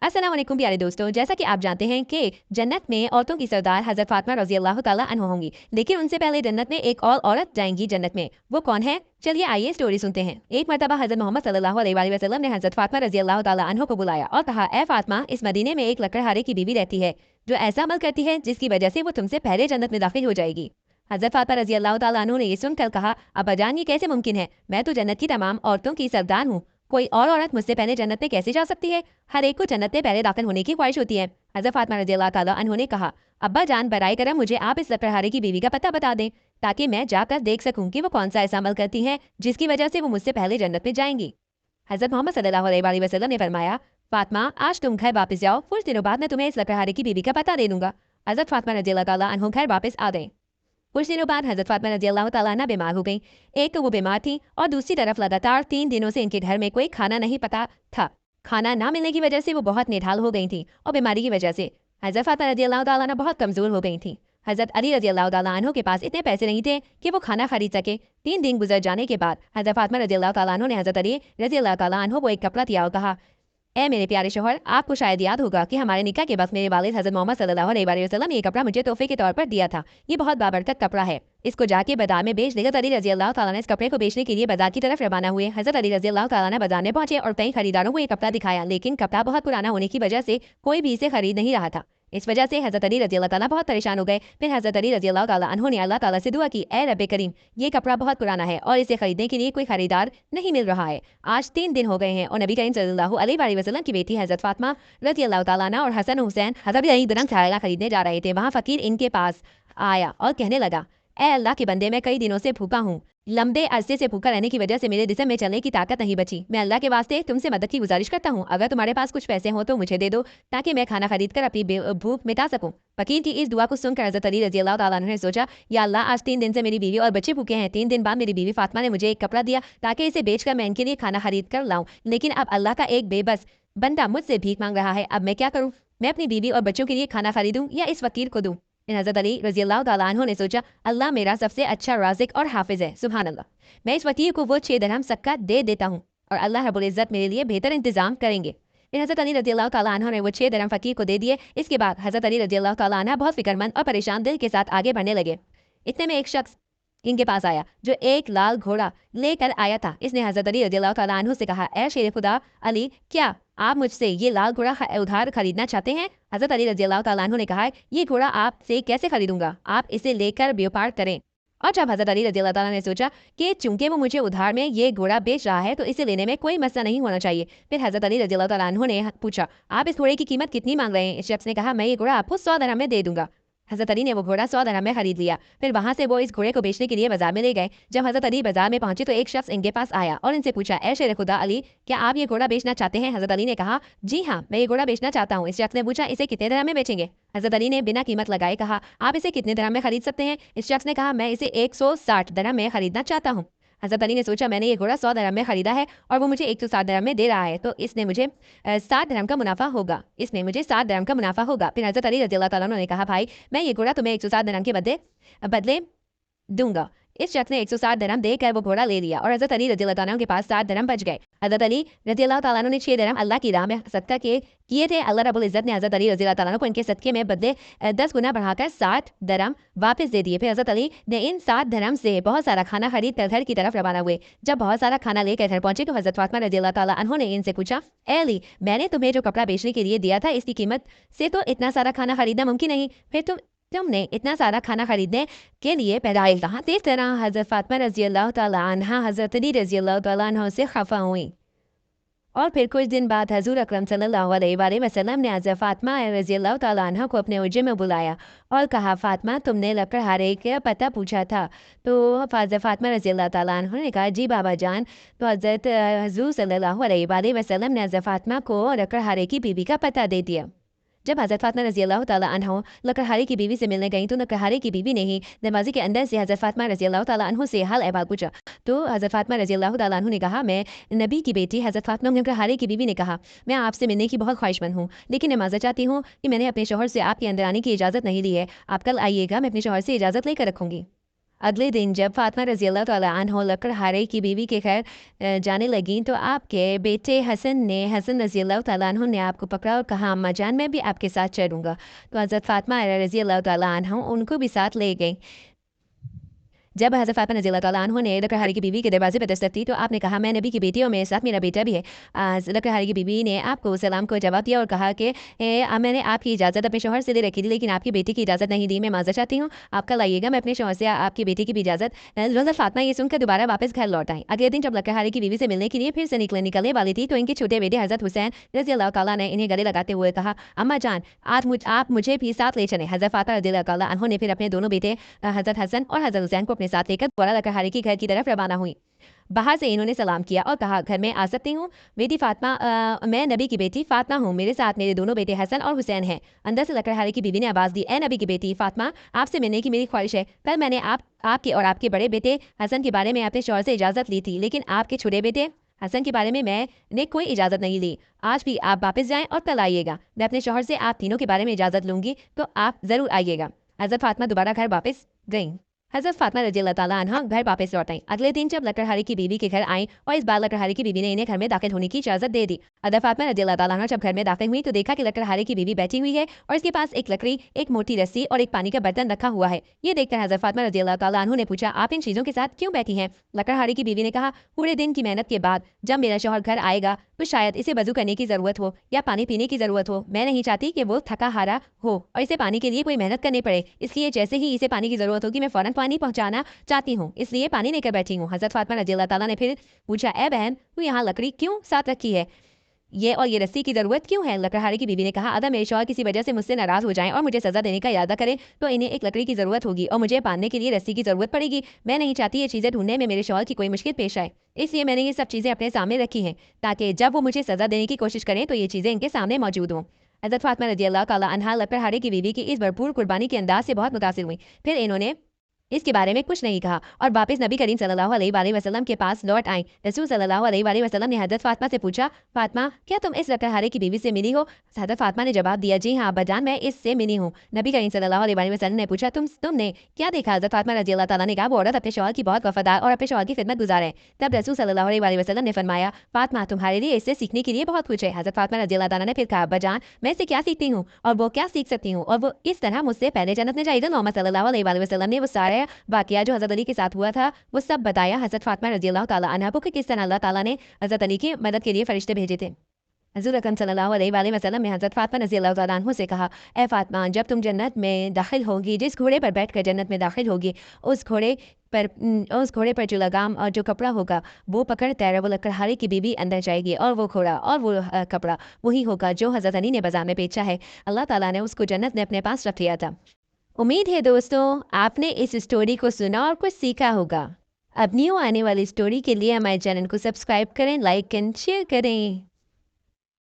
अस्सलाम वालेकुम प्यारे दोस्तों, जैसा कि आप जानते हैं कि जन्नत में औरतों की सरदार हजरत फातिमा रजी अल्लाह ताला अन्हा होंगी, लेकिन उनसे पहले जन्नत में एक और औरत जाएंगी जन्नत में। वो कौन है? चलिए आइए स्टोरी सुनते हैं। एक मरतबा हजरत मोहम्मद सल्लल्लाहु अलैहि वसल्लम ने हजरत फातिमा रजी अल्लाह ताला अन्हा को बुलाया और कहा, ए फातिमा, इस मदीने में एक लकड़हारे की बीवी रहती है जो ऐसा अमल करती है जिसकी वजह से वो तुमसे पहले जन्नत में दाखिल हो जाएगी। हजरत फातिमा रजी अल्लाह ताला अन्हा ने ये सुनकर कहा, अब्बाजान, ये कैसे मुमकिन है? मैं तो जन्नत की तमाम औरतों की सरदार हूँ। कोई और औरत मुझसे पहले जन्नत में कैसे जा सकती है? हर एक को जन्नत में पहले दाखिल होने की ख्वाहिश होती है। हजरत फातिमा रजी अल्लाह ताला अन्हा ने कहा, अब्बा जान, बराए करम मुझे आप इस लकड़हारे की बीवी का पता बता दें ताकि मैं जाकर देख सकूं कि वो कौन सा ऐसा अमल करती हैं जिसकी वजह से वो मुझसे पहले जन्नत में जाएंगी। हजरत मोहम्मद सल्लल्लाहु अलैहि वसल्लम ने फरमाया, फातिमा, आज तुम घर वापस जाओ, कुछ दिनों बाद मैं तुम्हें इस लकड़हारे की बीवी का पता दे दूंगा। हजरत फातिमा रजी अल्लाह ताला अन्हा घर वापस आ गए। कुछ दिनों बाद हजरत फातिमा रजी अल्लाह ताला अन्हा बीमार हो गई। एक तो वो बीमार थी और दूसरी तरफ लगातार 3 दिनों से इनके घर में कोई खाना नहीं पता था। खाना ना मिलने की वजह से वो बहुत निढाल हो गई थी और बीमारी की वजह से हजरत फातिमा रजी अल्लाह ताला अन्हा बहुत कमजोर हो गई थी। हजरत अली रजी अल्लाह ताला अन्हु के पास इतने पैसे नहीं थे कि वो खाना खरीद सके। 3 दिन गुजर जाने के बाद हजरत फातिमा रजी अल्लाह ताला अन्हु ने हजरत अली रजी अल्लाह ताला अन्हु को एक कपड़ा दिया और कहा, ए मेरे प्यारे शोहर, आपको शायद याद होगा कि हमारे निकाह के वक्त मेरे वालिद हजरत मोहम्मद सल्लल्लाहु अलैहि वसल्लम ने ये कपड़ा मुझे तोहफे के तौर पर दिया था। ये बहुत बाबरकत कपड़ा है, इसको जाके बाजार में बेच देगा। अली रजी अल्लाह ताला ने इस कपड़े को बेचने के लिए बाजार की तरफ रवाना हुए। हजरत अली रजी अल्लाह ताला ने बाजार में पहुंचे और कई खरीदारों को ये कपड़ा दिखाया, लेकिन कपड़ा बहुत पुराना होने की वजह से कोई भी इसे खरीद नहीं रहा था। इस वजह से हजरत अली रजी अल्लाह ताला बहुत परेशान हो गए। फिर हजरत अली रजी अल्लाह ताला अन्हु ने अल्लाह ताला से दुआ की, ए रब्बे करीम, ये कपड़ा बहुत पुराना है और इसे खरीदने के लिए कोई खरीदार नहीं मिल रहा है। आज 3 दिन हो गए हैं और नबी करीम सल्लल्लाहु अलैहि वसल्लम की बेटी हजरत फातिमा रजी अल्लाह ताला अन्हा और हसन हुसैन हजरत अली दुरंग छाया खरीदने जा रहे थे। वहाँ फकीर इनके पास आया और कहने लगा, ए अल्लाह के बंदे, मैं कई दिनों से भूखा हूँ। लंबे अरसे से भूखा रहने की वजह से मेरे जिस्म में चलने की ताकत नहीं बची। मैं अल्लाह के वास्ते तुमसे मदद की गुजारिश करता हूँ। अगर तुम्हारे पास कुछ पैसे हो तो मुझे दे दो ताकि मैं खाना खरीद कर अपनी भूख मिटा सकूं। फकीर की इस दुआ को सुनकर हजरत अली रजी अल्लाह ताला अन्हु ने सोचा, या अल्लाह, आज 3 दिन से मेरी बीवी और बच्चे भूखे हैं। 3 दिन बाद मेरी बीवी फातिमा ने मुझे एक कपड़ा दिया ताकि इसे बेचकर मैं इनके लिए खाना खरीद कर लाऊं, लेकिन अब अल्लाह का एक बेबस बंदा मुझसे भीख मांग रहा है। अब मैं क्या करूँ? मैं अपनी बीवी और बच्चों के लिए खाना खरीदूं या इस फकीर को दूं? हजरत अली रजी अल्लाह ताला अन्हु ने सोचा, अल्लाह मेरा सबसे अच्छा राज़िक और हाफिज है, सुभान अल्लाह। मैं इस फकीर को वो 6 दिरहम सदका दे देता हूँ और अल्लाह रब्बुल इज़्ज़त मेरे लिए बेहतर इंतजाम करेंगे। फिर हजरत अली रजी अल्लाह ताला अन्हु ने वो 6 दिरहम फकीर को दे दिए। इसके बाद हजरत अली रजी अल्लाह ताला अन्हा बहुत फिक्रमंद और परेशान दिल के साथ आगे बढ़ने लगे। इतने में एक शख्स इनके पास आया जो एक लाल घोड़ा लेकर आया था। इसने हजरत अली रजी अल्लाह ताला अन्हु से कहा, ए शेर खुदा अली, क्या आप मुझसे ये लाल घोड़ा उधार खरीदना चाहते हैं? हजरत अली रजी अल्लाह ताला अन्हु ने कहा, ये घोड़ा आपसे कैसे खरीदूंगा, आप इसे लेकर व्यापार करें। और जब हजरत अली रजी अल्लाह ताला ने सोचा कि चूंकि वो मुझे उधार में ये घोड़ा बेच रहा है तो इसे लेने में कोई मसला नहीं होना चाहिए। फिर हजरत अली रजी अल्लाह ताला अन्हु ने पूछा, आप इस घोड़े की कीमत कितनी मांग रहे हैं? इस शख्स ने कहा, मैं ये घोड़ा आपको 100 दिरहम में दे दूंगा। हजरत अली ने वो घोड़ा 100 दिरहम में खरीद लिया। फिर वहां से वो इस घोड़े को बेचने के लिए बाजार में ले गए। जब हजरत अली बाजार में पहुंचे तो एक शख्स इनके पास आया और इनसे पूछा, ए शेर खुदा अली, क्या आप ये घोड़ा बेचना चाहते हैं? हजरत अली ने कहा, जी हाँ, मैं ये घोड़ा बेचना चाहता हूँ। इस शख्स ने पूछा, इसे कितने दिरहम में बेचेंगे? हजरत अली ने बिना कीमत लगाए कहा, आप इसे कितने दिरहम में खरीद सकते हैं? इस शख्स ने कहा, मैं इसे 160 दिरहम में खरीदना चाहता हूँ। हजरत अली ने सोचा, मैंने ये घोड़ा 100 दिरहम में खरीदा है और वो मुझे 160 दिरहम में दे रहा है, तो इसने मुझे 60 दिरहम का मुनाफा होगा। इसमें मुझे 60 दिरहम का मुनाफा होगा। फिर हजरत अली रजी अल्लाह ताला ने कहा, भाई, मैं ये घोड़ा तुम्हें 160 दिरहम के बदले दूंगा। इस शख्स ने 160 दिरहम देकर वो घोड़ा ले लिया और हजरत अली रजी अल्लाह ताला के पास 60 दिरहम बच गए। हजरत अली रजी अल्लाह ताला ने 6 दिरहम अल्लाह की राह में सदका किए थे। अल्लाह रब्बुल इज़्ज़त ने हजरत अली रजी अल्लाह ताला को इनके सदके में बदले 10 गुना बढ़ाकर 60 दिरहम वापस दे दिए। फिर हजरत अली ने इन 60 दिरहम से बहुत सारा खाना खरीद कर घर की तरफ रवाना हुए। जब बहुत सारा खाना लेकर घर पहुंचे तो हजरत फातिमा रजी अल्लाह ताला अन्हा ने इनसे पूछा, ए अली, मैंने तुम्हें जो कपड़ा बेचने के लिए दिया था इसकी कीमत से तो इतना सारा खाना खरीदना मुमकिन नहीं, फिर तुमने इतना सारा खाना खरीदने के लिए पैदाइल कहाँ? इस तरह हजरत फातिमा रजी अल्लाह ताला अन्हा हजरत अली रजी अल्लाह ताला अन्हा से खफा हुई। और फिर कुछ दिन बाद हजूर अकरम सल्लल्लाहु अलैहि वसल्लम ने हजरत फातिमा रजी अल्लाह ताला अन्हा को अपने उज्जे में बुलाया और कहा, फातिमा, तुमने लकड़हारे का पता पूछा था? तो हजरत फातिमा रजी अल्लाह ताला अन्हा ने कहा, जी बाबा जान। तो हजरत हजूर सल्लल्लाहु अलैहि वसल्लम ने हजरत फातिमा को लकड़हारे की बीवी का पता दे दिया। जब हजरत फातिमा रजी अल्लाह ताला अन्हा लकड़हारे की बीवी से मिलने गई तो लकड़हारे की बीवी ने ही दरवाजे के अंदर से हजरत फातिमा रजी अल्लाह ताला अन्हा से हाल अहवाल पूछा। तो हजरत फातिमा रजी अल्लाह ताला अन्हा ने कहा, मैं नबी की बेटी हजरत फातिमा लकड़हारे की बीवी ने कहा, मैं आपसे मिलने की बहुत ख्वाहिशमंद हूँ, लेकिन मैं माजर चाहती हूँ कि मैंने अपने शोहर से आपके अंदर आने की इजाज़त नहीं ली है। आप कल आइएगा, मैं अपने शोहर से इजाज़त लेकर रखूँगी। अगले दिन जब फातिमा रज़ियल्लाहु तआला अन्हा लकड़हारे की बीवी के घर जाने लगीं तो आपके बेटे हसन रज़ियल्लाहु तआला अन्हु ने आपको पकड़ा और कहा, अम्मा जान मैं भी आपके साथ चलूँगा। तो हज़रत फातिमा रज़ियल्लाहु तआला अन्हा उनको भी साथ ले गईं। जब हज़रत फातिमा रज़ियल्लाहु तआला अन्हा ने लकड़हारे की बीवी के दरवाजे पर दस्तक दी तो आपने कहा, मैं नबी की बेटी और मेरे साथ मेरा बेटा भी है। लकड़हारे की बीवी ने आपको सलाम को जवाब दिया और कहा कि मैंने आपकी इजाज़त अपने शौहर से ले रखी थी, लेकिन आपकी बेटी की इजाज़त नहीं दी। मैं माज़रत चाहती हूँ, आप कल आइएगा, मैं अपने शौहर से आपकी बेटी की भी इजाज़त। हज़रत फातिमा ये सुनकर दोबारा वापस घर लौट आई। अगले दिन जब लकड़हारे की बीवी से मिलने के लिए फिर से निकलने वाली थी तो इनके छोटे बेटे हज़रत हुसैन रज़ियल्लाहु तआला ने इन्हें गले लगाते हुए कहा, अम्मा जान आप मुझे भी साथ ले चलें। हज़रत फातिमा रज़ियल्लाहु तआला अन्हा ने फिर अपने दोनों बेटे हज़रत हसन और हज़रत हुसैन को अपने साथ लेकर दोबारा लकड़हारे की घर की तरफ रवाना हुई। बाहर से इन्होंने सलाम किया और कहा, घर में आ सकती हूँ? बेटी फातिमा, मैं नबी की बेटी फातिमा हूँ, मेरे साथ मेरे दोनों बेटे हसन और हुसैन हैं। अंदर से लकड़हारे की बीवी ने आवाज़ दी, ए नबी की बेटी फातिमा, आपसे मिलने की मेरी ख्वाहिश है। कल मैंने आपके और आपके बड़े बेटे हसन के बारे में अपने शौहर से इजाज़त ली थी, लेकिन आपके छोटे बेटे हसन के बारे में मैंने कोई इजाज़त नहीं ली। आज भी आप वापस जाएं और कल आइएगा। मैं अपने शौहर से आप तीनों के बारे में इजाज़त लूँगी, तो आप ज़रूर आइएगा। हज़रत फातिमा दोबारा घर वापस गईं। हज़रत फातिमा रज़ियल्लाहु तआला अन्हा घर वापस लौट आईं। अगले दिन जब लकड़हारे की बीवी के घर आईं और इस बार लकड़हारे की बीवी ने इन्हें घर में दाखिल होने की इजाज़त दे दी। हज़रत फातिमा रज़ियल्लाहु तआला अन्हा जब घर में दाखिल हुई तो देखा कि लकड़हारे की बीवी बैठी हुई है और इसके पास एक लकड़ी, एक मोटी रस्सी और एक पानी का बर्तन रखा हुआ है। ये देखकर हज़रत फातिमा रज़ियल्लाहु तआला अन्हा ने पूछा, आप इन चीज़ों के साथ क्यों बैठी हैं? लकड़हारे की बीवी ने कहा, पूरे दिन की मेहनत के बाद जब मेरा शौहर घर आएगा तो शायद इसे वजू करने की ज़रूरत हो या पानी पीने की ज़रूरत हो। मैं नहीं चाहती कि वो थका हारा हो और इसे पानी के लिए कोई मेहनत करनी पड़े, इसलिए जैसे ही इसे पानी की ज़रूरत होगी मैं फ़ौरन पानी पहुँचाना चाहती हूँ, इसलिए पानी लेकर बैठी हूँ। हज़रत फातिमा रज़ियल्लाहु तआला ने फिर पूछा, ए बहन, तू यहाँ लकड़ी क्यों साथ रखी है? ये रस्सी की ज़रूरत क्यों है? लकड़हारे की बीवी ने कहा, अगर मेरे शौहर किसी वजह से मुझसे नाराज़ हो जाएं और मुझे सज़ा देने का इरादा करें तो इन्हें एक लकड़ी की ज़रूरत होगी और मुझे बांधने के लिए रस्सी की ज़रूरत पड़ेगी। मैं नहीं चाहती ये चीज़ें ढूंढने में मेरे शौहर की कोई मुश्किल पेश आए, इसलिए मैंने ये सब चीज़ें अपने सामने रखी हैं ताकि जब वो मुझे सज़ा देने की कोशिश करें तो ये चीज़ें इनके सामने मौजूद हों। हज़रत फातिमा रज़ियल्लाहु तआला अन्हा लकड़हारे की बीवी की इस भरपूर कुर्बानी के अंदाज से बहुत मुतासिर हुई। फिर इन्होंने इसके बारे में कुछ नहीं कहा और वापस नबी करीम सल्लल्लाहु अलैहि वसल्लम के पास लौट आए। रसूल सल्लल्लाहु अलैहि वसल्लम ने हज़रत फातिमा से पूछा, फातिमा, क्या तुम इस लकड़हारे की बीवी से मिली हो? हज़रत फातिमा ने जवाब दिया, जी हाँ अब्बाजान, मैं इससे मिली हूँ। नबी करीम सल्लल्लाहु अलैहि वसल्लम ने पूछा, तुमने क्या देखा? हज़रत फातिमा रज़ियल्लाहु तआला ने कहा, वो औरत अपने शौहर की बहुत वफादार और अपने शौहर की खिदमत गुजार है। तब रसूल सल्लल्लाहु अलैहि वसल्लम ने फरमाया, फातिमा, तुम्हारे लिए इससे सीखने के लिए बहुत कुछ है। हज़रत फातिमा रज़ियल्लाहु तआला ने फिर कहा, अब्बाजान, मैं इससे क्या सीखती हूँ और वो क्या सीख सकती हूँ और वो इस तरह मुझसे पहले जन्नत में जाएगा। मोहम्मद सल्लल्लाहु अलैहि वसल्लम ने वो सारा वाक़या जो हज़रत अली के साथ हुआ था वो सब बताया। हज़रत फातिमा रज़ियल्लाहु तआला अन्हा को कि किस तरह अल्लाह ताला ने हज़रत अली की मदद के लिए फरिश्ते भेजे थे। हज़ूर अकरम सल्लल्लाहु अलैहि वसल्लम ने हज़रत फातिमा रज़ियल्लाहु तआला अन्हा से कहा, ए फातिमा, जब तुम जन्नत में दाखिल होगी, जिस घोड़े पर बैठकर जन्नत में दाखिल होगी, उस घोड़े पर जो लगाम और जो कपड़ा होगा वो पकड़ कर वो लकड़हारे की बीवी अंदर जाएगी और वो घोड़ा और वो कपड़ा वही होगा जो हज़रत अली ने बाजार में बेचा है। अल्लाह ताला ने उसको जन्नत में अपने पास रख लिया था। उम्मीद है दोस्तों आपने इस स्टोरी को सुना और कुछ सीखा होगा। अब न्यू आने वाली स्टोरी के लिए हमारे चैनल को सब्सक्राइब करें, लाइक एंड शेयर करें।